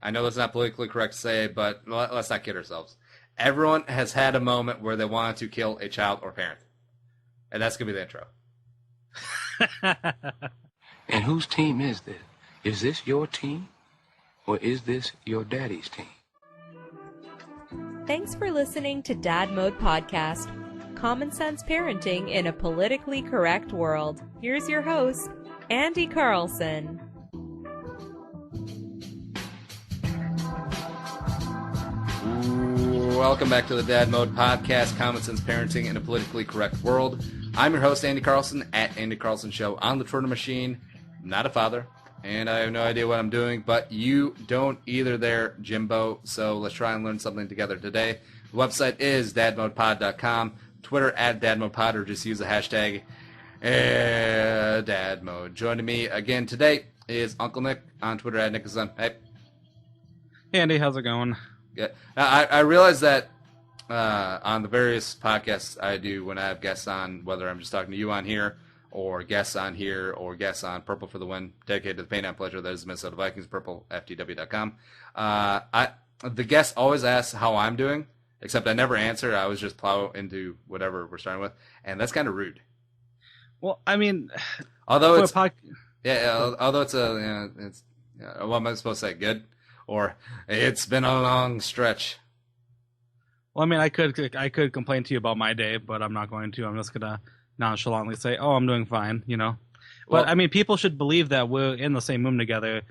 I know that's not politically correct to say, but let's not kid ourselves. Everyone has had a moment where they wanted to kill a child or parent. And that's going to be the intro. And whose team is this? Is this your team? Or is this your daddy's team? Thanks for listening to Dad Mode Podcast. Common sense parenting in a politically correct world. Here's your host, Andy Carlson. Welcome back to the Dad Mode Podcast, Common Sense Parenting in a Politically Correct World. I'm your host, Andy Carlson, at Andy Carlson Show on the Twitter machine. I'm not a father, and I have no idea what I'm doing, but you don't either there, Jimbo, so let's try and learn something together today. The website is dadmodepod.com, Twitter at dadmodepod, or just use the hashtag dadmode. Joining me again today is Uncle Nick on Twitter at Nicholson. Hey. Hey, Andy, how's it going? Yeah, I realize that on the various podcasts I do when I have guests on, whether I'm just talking to you on here, or guests on here, or guests on Purple for the Win, dedicated to the pain and pleasure that is the Minnesota Vikings, purpleftw.com. The guest always asks how I'm doing, except I never answer. I always just plow into whatever we're starting with, and that's kind of rude. Well, I mean, although it's what am I supposed to say? Good. Or it's been a long stretch. Well, I mean, I could complain to you about my day, but I'm not going to. I'm just gonna nonchalantly say, "Oh, I'm doing fine," you know. But well, I mean, people should believe that we're in the same room together,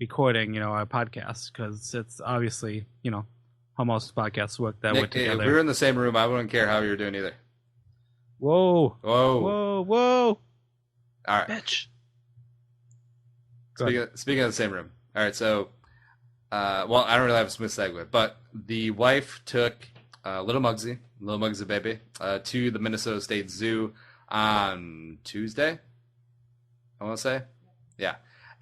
recording, our podcast, because it's obviously, how most podcasts work that Nick, way together. If we were in the same room, I wouldn't care how you're doing either. Whoa! All right, bitch. Speaking of the same room, all right, so. Well, I don't really have a smooth segue, but the wife took little Muggsy baby, to the Minnesota State Zoo on Tuesday, I want to say. Yeah.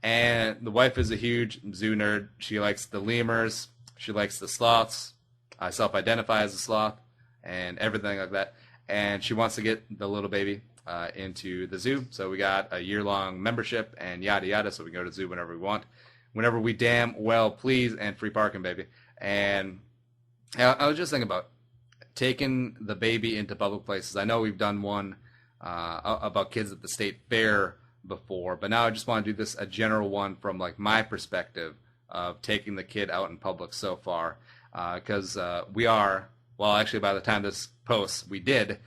And the wife is a huge zoo nerd. She likes the lemurs. She likes the sloths. I self-identify as a sloth and everything like that. And she wants to get the little baby into the zoo. So we got a year-long membership and yada yada, so we can go to the zoo whenever we want. Whenever we damn well please, and free parking, baby. And I was just thinking about taking the baby into public places. I know we've done one about kids at the state fair before, but now I just want to do a general one from like my perspective of taking the kid out in public so far, because we are. Well, actually, by the time this posts, we did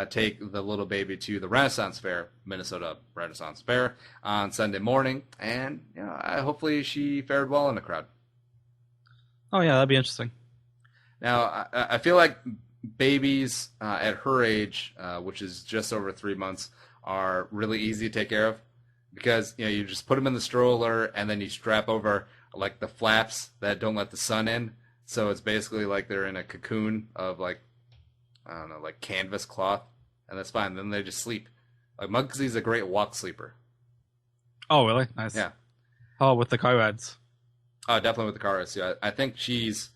take the little baby to the Renaissance Fair, Minnesota Renaissance Fair, on Sunday morning, and hopefully she fared well in the crowd. Oh yeah, that'd be interesting. Now, I feel like babies at her age, which is just over 3 months, are really easy to take care of because you just put them in the stroller and then you strap over like the flaps that don't let the sun in. So it's basically like they're in a cocoon of like canvas cloth, and that's fine. Then they just sleep. Like Muggsy's a great walk sleeper. Oh, really? Nice. Yeah. Oh, with the car rides. Oh, definitely with the car rides. Yeah, I think she's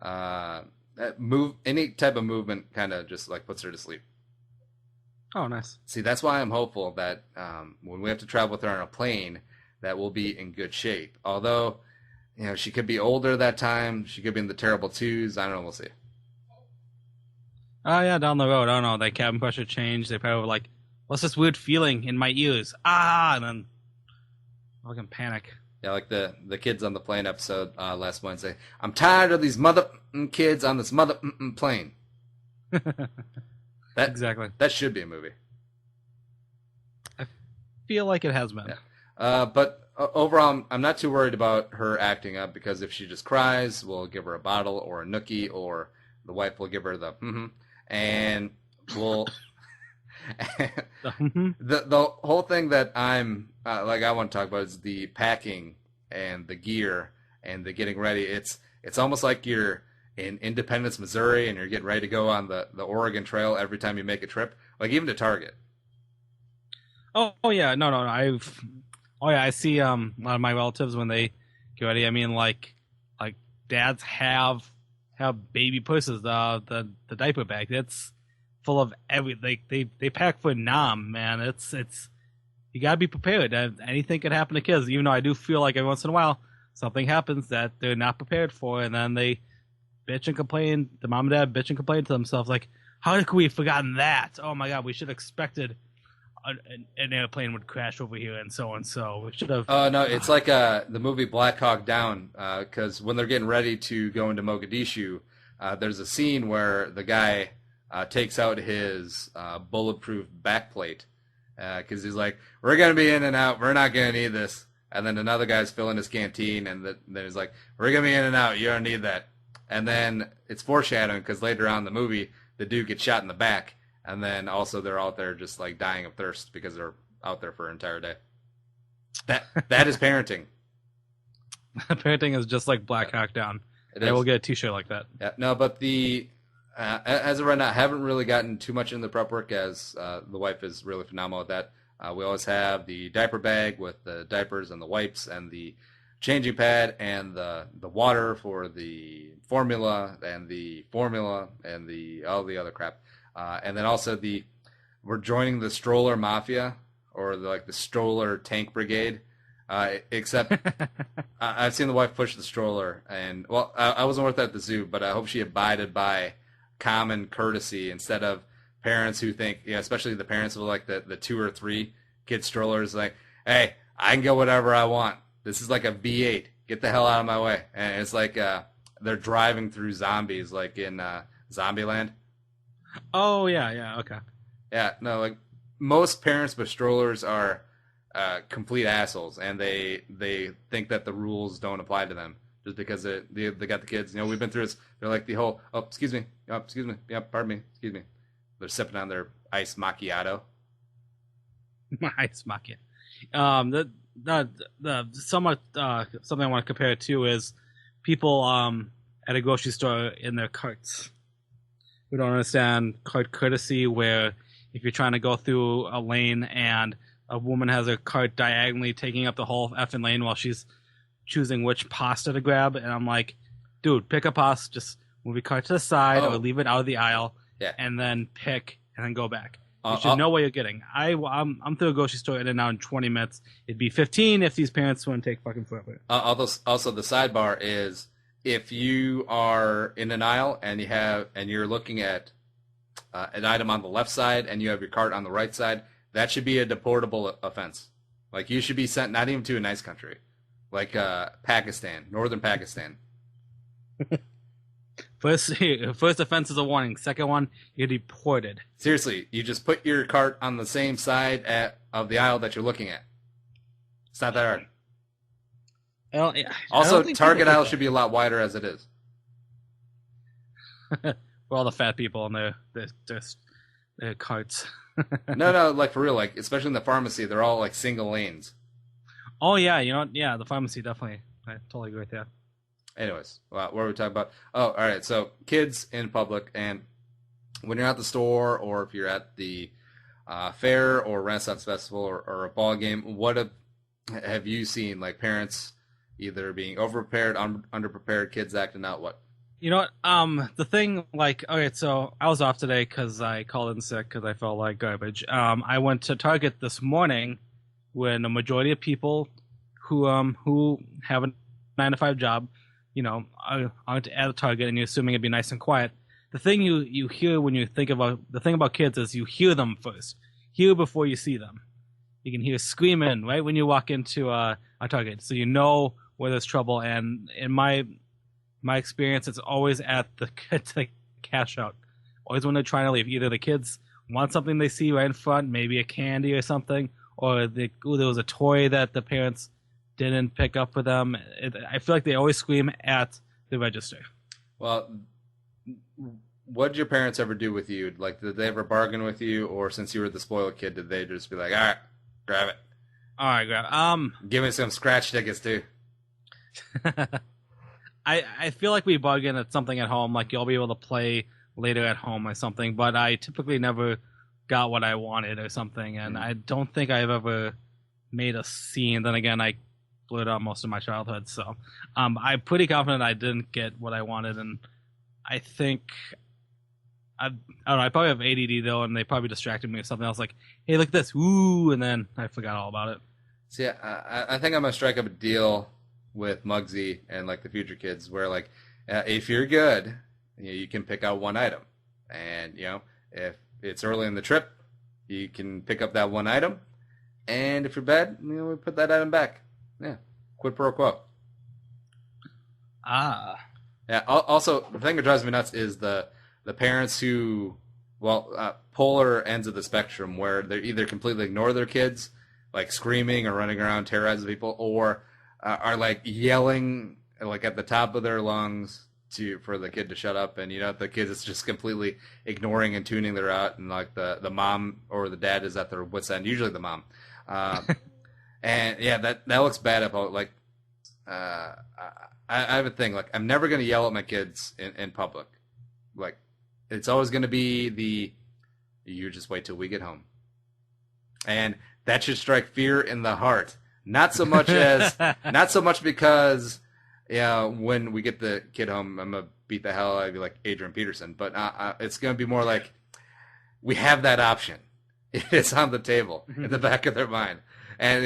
any type of movement kind of just like puts her to sleep. Oh, nice. See, that's why I'm hopeful that when we have to travel with her on a plane, that we'll be in good shape. Although, she could be older that time. She could be in the terrible twos. I don't know. We'll see. Oh, yeah, down the road. I don't know. Their cabin pressure changed. They probably were like, what's this weird feeling in my ears? And then fucking panic. Yeah, like the kids on the plane episode last Wednesday. I'm tired of these mother kids on this mother plane. Exactly. That should be a movie. I feel like it has been. Yeah. But overall, I'm not too worried about her acting up because if she just cries, we'll give her a bottle or a nookie, or the wife will give her the and we'll the whole thing that I'm I want to talk about is the packing and the gear and the getting ready. It's almost like you're in Independence, Missouri, and you're getting ready to go on the Oregon Trail every time you make a trip, like even to Target. Oh yeah, no. I see a lot of my relatives when they get ready. I mean, like dads have baby purses, the diaper bag. That's full of they pack for Nam, man. It's you gotta be prepared. Anything could happen to kids. Even though I do feel like every once in a while something happens that they're not prepared for, and then they bitch and complain. The mom and dad bitch and complain to themselves, like, how could we have forgotten that? Oh my God, we should have expected an airplane would crash over here and so. We should have. Oh no, it's like the movie Black Hawk Down, because when they're getting ready to go into Mogadishu, there's a scene where the guy takes out his bulletproof backplate because he's like, "We're gonna be in and out. We're not gonna need this." And then another guy's filling his canteen, and then he's like, "We're gonna be in and out. You don't need that." And then it's foreshadowing because later on in the movie, the dude gets shot in the back. And then also they're out there just like dying of thirst because they're out there for an entire day. That is parenting. Parenting is just like Black Hawk Down. They will get a T-shirt like that. Yeah, no, but as of right now, I haven't really gotten too much into the prep work as the wife is really phenomenal at that. We always have the diaper bag with the diapers and the wipes and the changing pad and the water for the formula and all the other crap. And then also we're joining the stroller mafia or the stroller tank brigade. Except I've seen the wife push the stroller, and well, I wasn't with that at the zoo, but I hope she abided by common courtesy instead of parents who think, especially the parents of like the 2 or 3 kid strollers, like, hey, I can go whatever I want. This is like a V8. Get the hell out of my way. And it's like they're driving through zombies, like in Zombieland. Oh, yeah, okay. Yeah, no, like most parents with strollers are complete assholes, and they think that the rules don't apply to them just because they got the kids. We've been through this. They're like the whole, excuse me, pardon me, excuse me. They're sipping on their iced macchiato. Iced macchiato. Something I want to compare it to is people at a grocery store in their carts. We don't understand cart courtesy, where if you're trying to go through a lane and a woman has her cart diagonally taking up the whole effing lane while she's choosing which pasta to grab, and I'm like, dude, pick a pasta, just move your cart to the side or leave it out of the aisle, and then pick and then go back. You should know what you're getting. I'm through a grocery store in and out in 20 minutes. It'd be 15 if these parents wouldn't take fucking forever. Also, the sidebar is, if you are in an aisle and you're looking at an item on the left side and you have your cart on the right side, that should be a deportable offense. Like, you should be sent not even to a nice country, like Pakistan, northern Pakistan. First offense is a warning. Second one, you're deported. Seriously, you just put your cart on the same side of the aisle that you're looking at. It's not that hard. Well, yeah. Also, Target aisle should be a lot wider as it is. For all the fat people in their carts. No, like for real, like especially in the pharmacy, they're all like single lanes. Oh yeah, the pharmacy definitely. I totally agree with that. Anyways, what were we talking about? Oh, all right. So kids in public, and when you're at the store or if you're at the fair or Renaissance Festival or a ball game, what have you seen, like parents either being overprepared, underprepared, kids acting out? What? You know what? The thing, like, okay, so I was off today because I called in sick because I felt like garbage. I went to Target this morning when a majority of people who have a 9-to-5 job, aren't at a Target, and you're assuming it'd be nice and quiet. The thing you hear when you think about the thing about kids is you hear them first, hear before you see them. You can hear screaming right when you walk into a Target, so you know where there's trouble. And in my experience, it's always at the cash out. Always when they're trying to leave. Either the kids want something they see right in front, maybe a candy or something, or there was a toy that the parents didn't pick up for them. I feel like they always scream at the register. Well, what did your parents ever do with you? Like, did they ever bargain with you, or since you were the spoiled kid, did they just be like, all right, grab it? All right, grab it. Give me some scratch tickets, too. I feel like we bargain at something at home, like you'll be able to play later at home or something, but I typically never got what I wanted or something, and I don't think I've ever made a scene. Then again, I blew it out most of my childhood, so I'm pretty confident I didn't get what I wanted, and I think I don't know, I probably have ADD though, and they probably distracted me with something else, like, hey, look at this, ooh, and then I forgot all about it. See, I think I'm gonna strike up a deal with Muggsy and like the future kids, where like if you're good, you can pick out one item, and if it's early in the trip, you can pick up that one item, and if you're bad, we put that item back. Yeah, quid pro quo. Ah. Yeah. Also, the thing that drives me nuts is the parents who, polar ends of the spectrum, where they either completely ignore their kids, like screaming or running around terrorizing people, or are like yelling like at the top of their lungs for the kid to shut up, and the kid is just completely ignoring and tuning their out, and like the mom or the dad is at their wits end, usually the mom, and yeah, that looks bad. About like I have a thing, like I'm never gonna yell at my kids in public, like it's always gonna be you just wait till we get home, and that should strike fear in the heart. Not so much because when we get the kid home, I'm gonna beat the hell out of you like Adrian Peterson. But it's gonna be more like we have that option. It's on the table in the back of their mind, and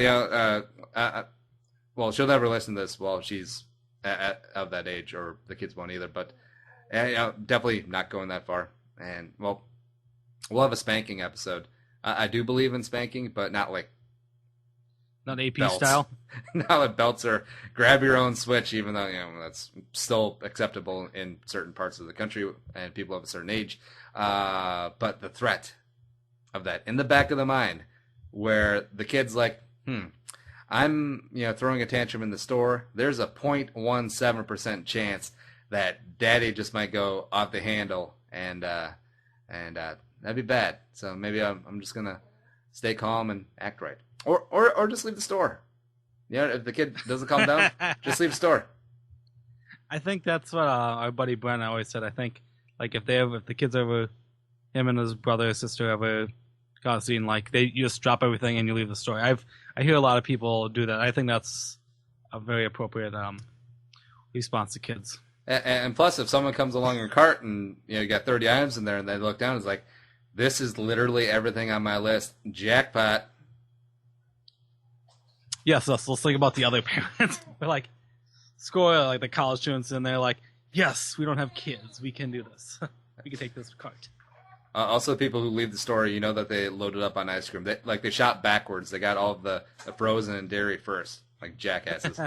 she'll never listen to this while she's of that age, or the kids won't either. But definitely not going that far. And we'll have a spanking episode. I do believe in spanking, but not like. Not AP belts. style? Not like belts, or grab your own switch, even though that's still acceptable in certain parts of the country and people of a certain age. But the threat of that in the back of the mind, where the kid's like, I'm throwing a tantrum in the store. There's a 0.17% chance that Daddy just might go off the handle, and that'd be bad. So maybe I'm just gonna stay calm and act right. Or just leave the store. If the kid doesn't calm down, just leave the store. I think that's what our buddy Brent always said. I think like if the kids ever, him and his brother or sister ever got seen, like you just drop everything and you leave the store. I hear a lot of people do that. I think that's a very appropriate response to kids. And plus, if someone comes along in a cart and you got 30 items in there, and they look down, it's like, this is literally everything on my list. Jackpot. Yes, let's think about the other parents. We're like, score like the college students, and they're like, yes, we don't have kids. We can do this. We can take this cart. Also, people who leave the store, that they loaded up on ice cream. They shop backwards. They got all of the frozen and dairy first, like jackasses.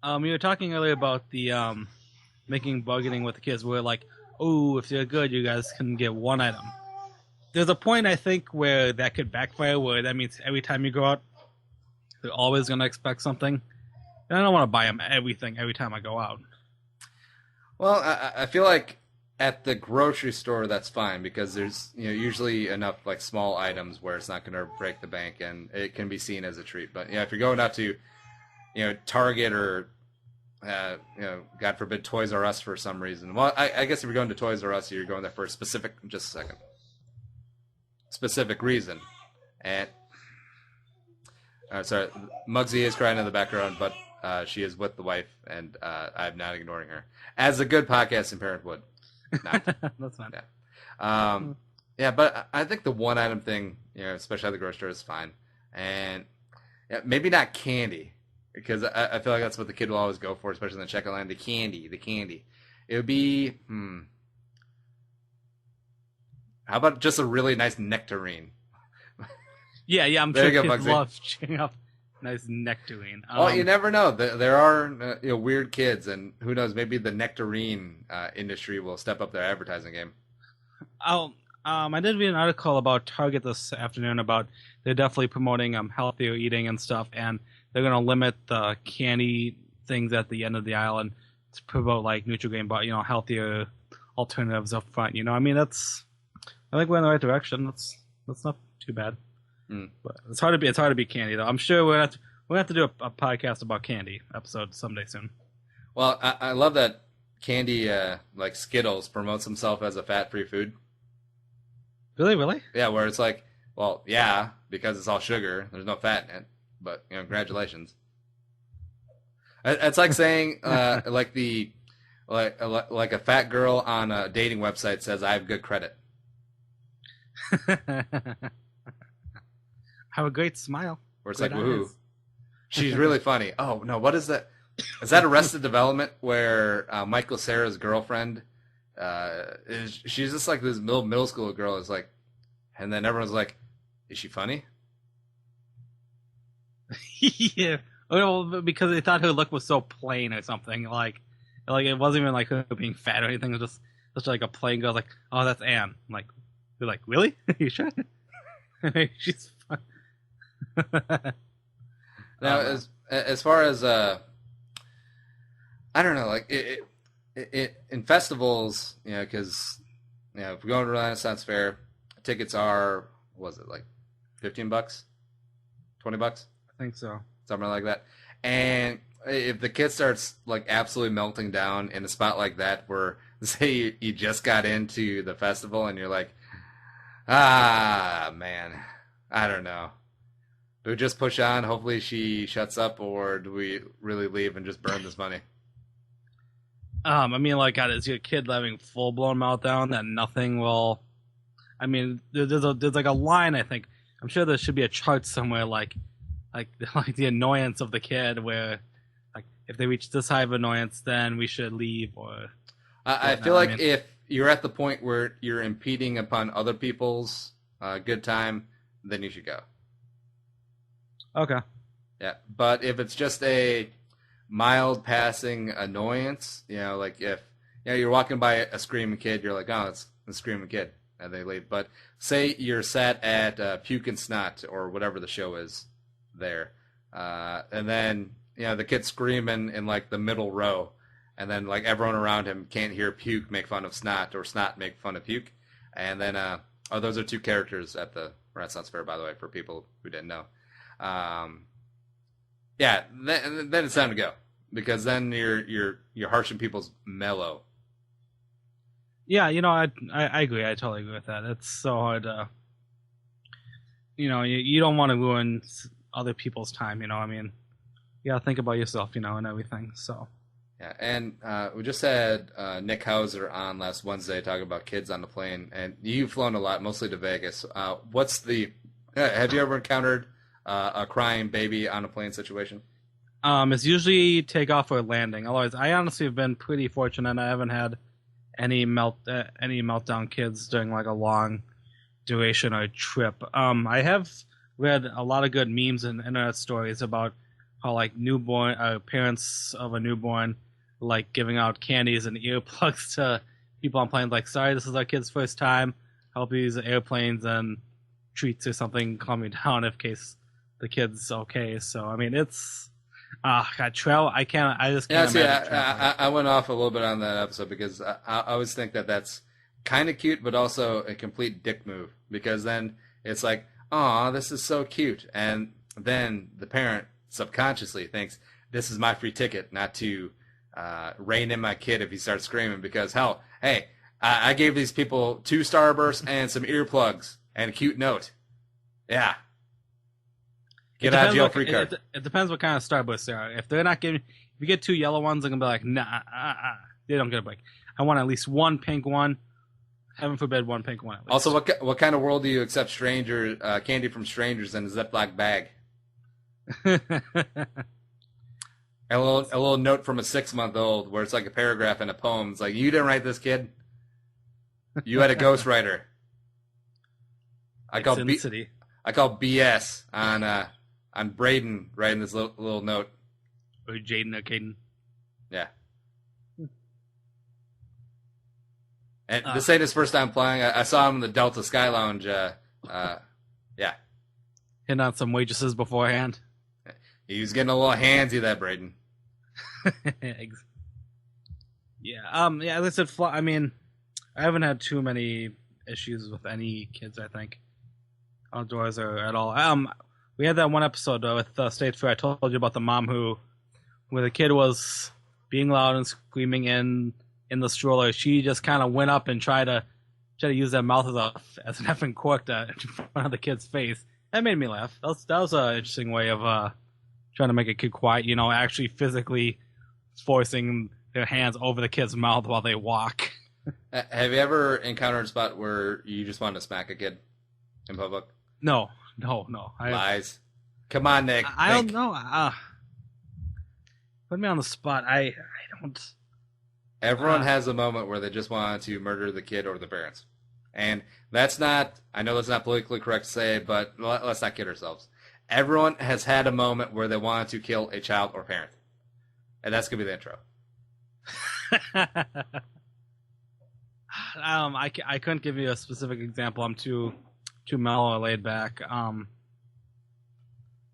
You were talking earlier about the making bargaining with the kids. We're like, oh, if you're good, you guys can get one item. There's a point, I think, where that could backfire, where that means every time you go out, they're always going to expect something. And I don't want to buy them everything every time I go out. Well, I feel like at the grocery store, that's fine, because there's usually enough like small items where it's not going to break the bank, and it can be seen as a treat. But if you're going out to Target or God forbid Toys R Us for some reason. Well, I guess if you're going to Toys R Us, you're going there for a specific reason. And sorry, Muggsy is crying in the background, but she is with the wife, and I'm not ignoring her, as a good podcasting parent would. Not. That's fine. Yeah. But I think the one item thing, especially at the grocery store, is fine, and maybe not candy, because I feel like that's what the kid will always go for, especially in the checkout line. The candy. It would be how about just a really nice nectarine? Yeah, I'm sure kids love chewing up nice nectarine. Well, you never know. There are weird kids, and who knows? Maybe the nectarine industry will step up their advertising game. I did read an article about Target this afternoon about they're definitely promoting healthier eating and stuff, and they're going to limit the candy things at the end of the aisle and to promote like Nutri-Grain, but healthier alternatives up front. I think we're in the right direction. That's not too bad. But it's hard to be candy though. I'm sure we're gonna have to do a podcast about candy episode someday soon. Well, I love that candy like Skittles promotes himself as a fat-free food. Really? Yeah, where it's like, well, yeah, because it's all sugar. There's no fat in it. But congratulations. It's like saying like a fat girl on a dating website says, "I have good credit." Have a great smile. Or it's great like, woohoo. She's really funny. Oh no, what is that? Is that Arrested Development where Michael Cera's girlfriend she's just like this middle school girl is like, and then everyone's like, is she funny? Yeah. Well, because they thought her look was so plain or something. Like it wasn't even like her being fat or anything. It was just like a plain girl. Like, oh, that's Anne. I'm like, you're like, really? You sure? She's fun. Now, as far as I don't know, like it in festivals, you know, because if we're going to Renaissance Fair, tickets are, what was it, like $15, $20? I think so. Something like that. And if the kid starts like absolutely melting down in a spot like that, where say you just got into the festival and you're like, man, I don't know. Do we just push on? Hopefully she shuts up, or do we really leave and just burn this money? I mean, like, God, is your kid having full blown meltdown that nothing will? I mean, there's like a line. I think I'm sure there should be a chart somewhere, like the annoyance of the kid, where like if they reach this high of annoyance, then we should leave. Or I feel like if you're at the point where you're impeding upon other people's good time, then you should go. Okay. Yeah, but if it's just a mild passing annoyance, like if you're walking by a screaming kid, you're like, oh, it's a screaming kid, and they leave. But say you're sat at Puke and Snot or whatever the show is there, and then the kid's screaming in like the middle row, and then like everyone around him can't hear Puke make fun of Snot or Snot make fun of Puke, and then those are two characters at the Renaissance Fair, by the way, for people who didn't know. Then it's time to go, because then you're harshing people's mellow. Yeah, I agree. I totally agree with that. It's so hard to, you don't want to ruin other people's time. I mean, you gotta think about yourself, and everything. So. Yeah, and we just had Nick Hauser on last Wednesday talking about kids on the plane, and you've flown a lot, mostly to Vegas. Have you ever encountered a crying baby on a plane situation? It's usually takeoff or landing. Otherwise, I honestly have been pretty fortunate. I haven't had any meltdown kids during like a long duration or trip. I have read a lot of good memes and internet stories about how like newborn parents of a newborn like giving out candies and earplugs to people on planes. Like, sorry, this is our kid's first time. Hope these airplanes and treats or something calm me down in case the kid's okay. So I mean, it's travel. I just can't imagine traveling. I went off a little bit on that episode because I always think that that's kind of cute, but also a complete dick move, because then it's like, oh, this is so cute, and then the parent subconsciously thinks this is my free ticket not to rein in my kid if he starts screaming, because hell, hey, I gave these people 2 Starbursts and some earplugs and a cute note. Yeah. Get out of jail free card. It depends what kind of Starbursts they are. If they're not giving, if you get 2 yellow ones, I'm gonna be like, nah, they don't get a break. I want at least 1 pink one. Heaven forbid 1 pink one at least. Also, what kind of world do you accept candy from strangers in a Ziploc bag? A little note from a 6-month-old where it's like a paragraph in a poem. It's like, you didn't write this, kid. You had a ghostwriter. I call BS on Braden writing this little note. Or Jaden or Caden. Yeah. And this ain't his first time flying. I saw him in the Delta Sky Lounge. Yeah. Hitting on some waitresses beforehand. He was getting a little handsy, that Braden. Yeah. As I said, I mean, I haven't had too many issues with any kids, I think, outdoors or at all. We had that one episode with State Fair. I told you about the mom where the kid was being loud and screaming in the stroller. She just kind of went up and tried to use that mouth as an effing cork in front of the kid's face. That made me laugh. That was an interesting way of trying to make a kid quiet. Actually physically forcing their hands over the kid's mouth while they walk. Have you ever encountered a spot where you just wanted to smack a kid in public? No. Lies. Come on, Nick. I don't think. know. Put me on the spot. I don't. Everyone has a moment where they just want to murder the kid or the parents. And that's not, I know that's not politically correct to say, but let's not kid ourselves. Everyone has had a moment where they wanted to kill a child or parent. And that's going to be the intro. I couldn't give you a specific example. I'm too mellow or laid back.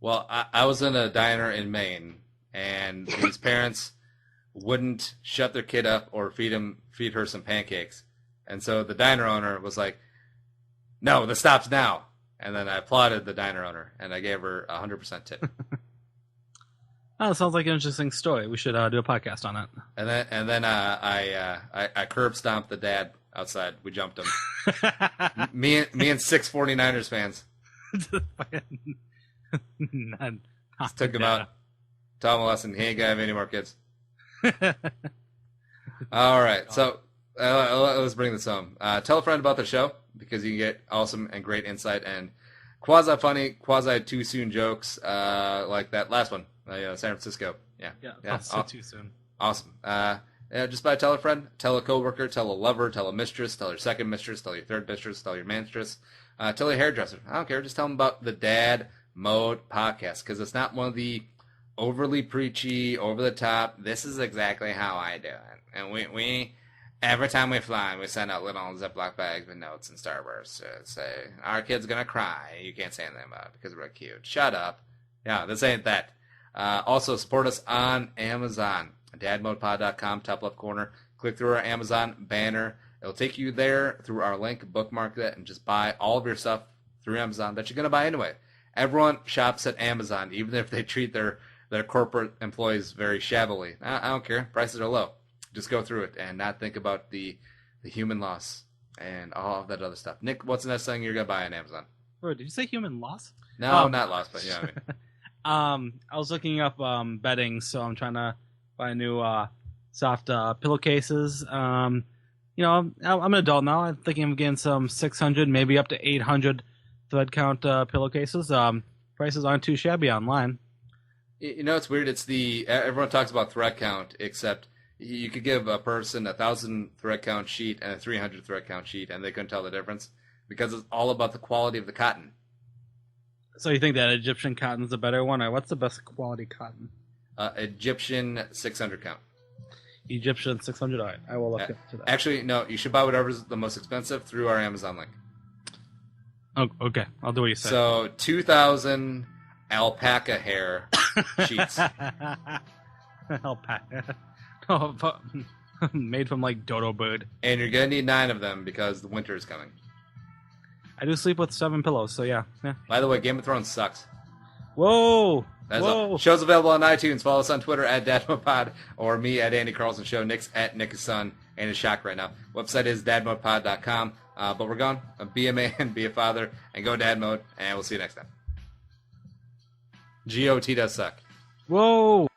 Well, I was in a diner in Maine, and these parents wouldn't shut their kid up or feed her some pancakes. And so the diner owner was like, "No, this stops now." And then I applauded the diner owner, and I gave her 100% tip. Oh, sounds like an interesting story. We should do a podcast on it. And then I curb stomped the dad outside. We jumped him. me and 6 49ers fans. Took him out. Taught him a lesson. He ain't gonna have any more kids. All right, so let's bring this home. Tell a friend about the show because you can get awesome and great insight and quasi-funny, quasi-too-soon jokes like that last one, San Francisco. Yeah. Too soon. Awesome. Just by tell a friend, tell a coworker, tell a lover, tell a mistress, tell your second mistress, tell your third mistress, tell your mistress, tell your hairdresser. I don't care. Just tell them about the Dad Mode podcast because it's not one of the overly preachy, over the top. This is exactly how I do it. And we every time we fly, we send out little Ziploc bags with notes and Starbursts to say, our kid's going to cry. You can't say anything about it because we're cute. Shut up. Yeah, this ain't that. Also, support us on Amazon. dadmodepod.com, top left corner. Click through our Amazon banner. It'll take you there through our link, bookmark that, and just buy all of your stuff through Amazon that you're going to buy anyway. Everyone shops at Amazon, even if they treat their corporate employees very shabbily. I don't care. Prices are low. Just go through it and not think about the human loss and all of that other stuff. Nick, what's the next thing you're going to buy on Amazon? Wait, did you say human loss? No, not loss, but yeah. I mean. I was looking up bedding, so I'm trying to buy new soft pillowcases. I'm an adult now. I'm thinking of getting some 600, maybe up to 800 thread count pillowcases. Prices aren't too shabby online. You know, it's weird. It's everyone talks about thread count, except you could give a person 1,000 thread count sheet and a 300 thread count sheet, and they couldn't tell the difference because it's all about the quality of the cotton. So you think that Egyptian cotton is a better one, or what's the best quality cotton? Egyptian 600 count. Egyptian 600. All right, I will look into that. Actually, no. You should buy whatever's the most expensive through our Amazon link. Oh, okay. I'll do what you say. So 2,000 alpaca hair sheets. Alpaca. Oh, made from like dodo bird. And you're gonna need 9 of them because the winter is coming. I do sleep with 7 pillows, so yeah. By the way, Game of Thrones sucks. Whoa! That's Whoa! all. Show's available on iTunes. Follow us on Twitter at DadModePod or me at Andy Carlson Show. Nick's at Nick is Son and is shocked right now. Website is dadmodepod.com. But we're gone. Be a man, be a father, and go dad mode. And we'll see you next time. GOT does suck. Whoa!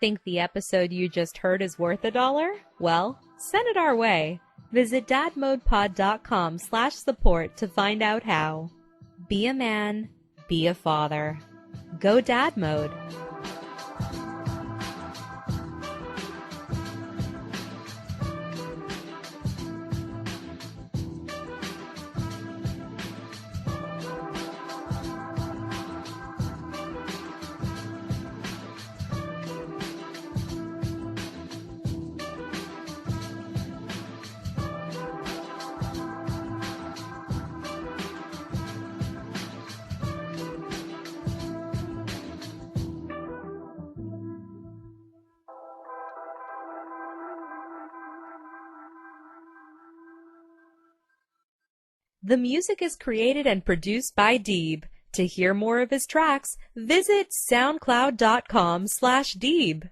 Think the episode you just heard is worth $1? Well, send it our way. Visit dadmodepod.com/support to find out how. Be a man, be a father. Go Dad Mode. The music is created and produced by deeB. To hear more of his tracks, visit soundcloud.com/deeB.